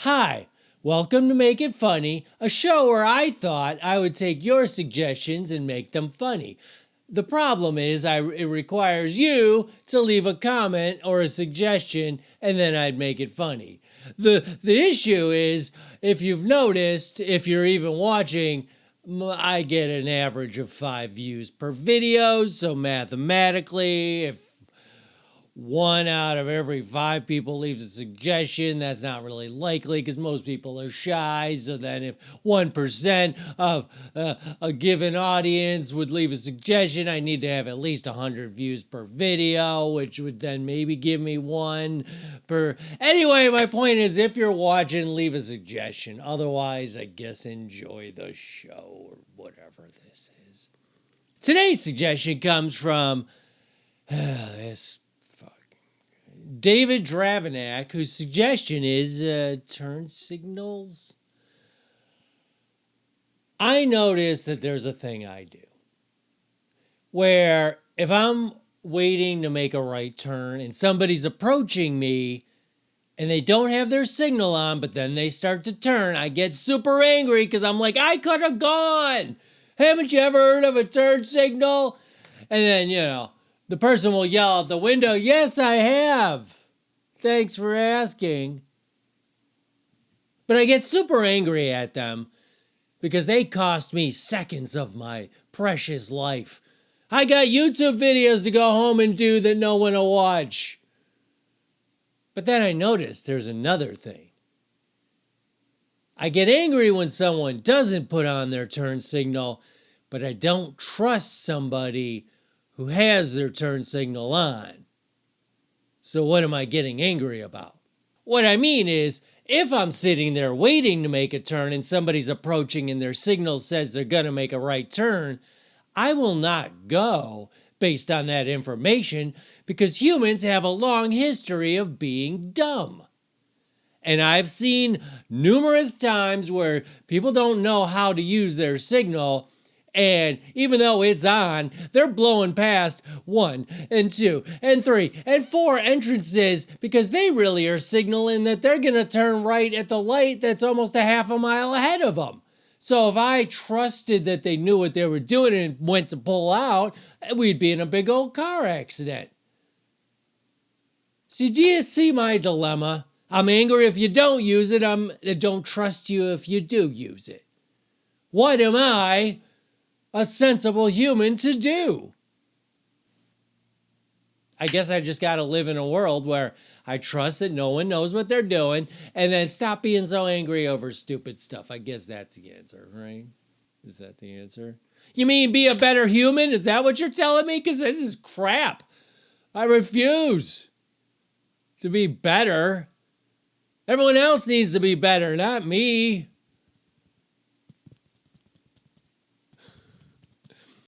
Hi, welcome to Make It Funny, a show where I thought I would take your suggestions and make them funny. The problem is, it requires you to leave a comment or a suggestion, and then I'd make it funny. The issue is, if you've noticed, if you're even watching, I get an average of 5 views per video, so mathematically, if 1 out of every 5 people leaves a suggestion, that's not really likely because most people are shy. So then if 1% of a given audience would leave a suggestion, I need to have at least 100 views per video, which would then maybe give me 1 per... Anyway, my point is, if you're watching, leave a suggestion. Otherwise, I guess enjoy the show or whatever this is. Today's suggestion comes from this David Dravanak, whose suggestion is turn signals. I notice that there's a thing I do where if I'm waiting to make a right turn and somebody's approaching me and they don't have their signal on, but then they start to turn, I get super angry because I'm like, I could have gone. Haven't you ever heard of a turn signal? And then, the person will yell out the window, yes, I have. Thanks for asking. But I get super angry at them because they cost me seconds of my precious life. I got YouTube videos to go home and do that no one will watch. But then I notice there's another thing. I get angry when someone doesn't put on their turn signal, but I don't trust somebody who has their turn signal on. So what am I getting angry about? What I mean is, if I'm sitting there waiting to make a turn and somebody's approaching and their signal says they're going to make a right turn, I will not go based on that information because humans have a long history of being dumb. And I've seen numerous times where people don't know how to use their signal, and even though it's on, they're blowing past 1 and 2 and 3 and 4 entrances because they really are signaling that they're going to turn right at the light that's almost a half a mile ahead of them. So if I trusted that they knew what they were doing and went to pull out, we'd be in a big old car accident. See, do you see my dilemma? I'm angry if you don't use it. I don't trust you if you do use it. What am I, a sensible human, to do? I guess I just got to live in a world where I trust that no one knows what they're doing and then stop being so angry over stupid stuff. I guess that's the answer, right? Is that the answer? You mean be a better human? Is that what you're telling me? Because this is crap. I refuse to be better. Everyone else needs to be better, not me.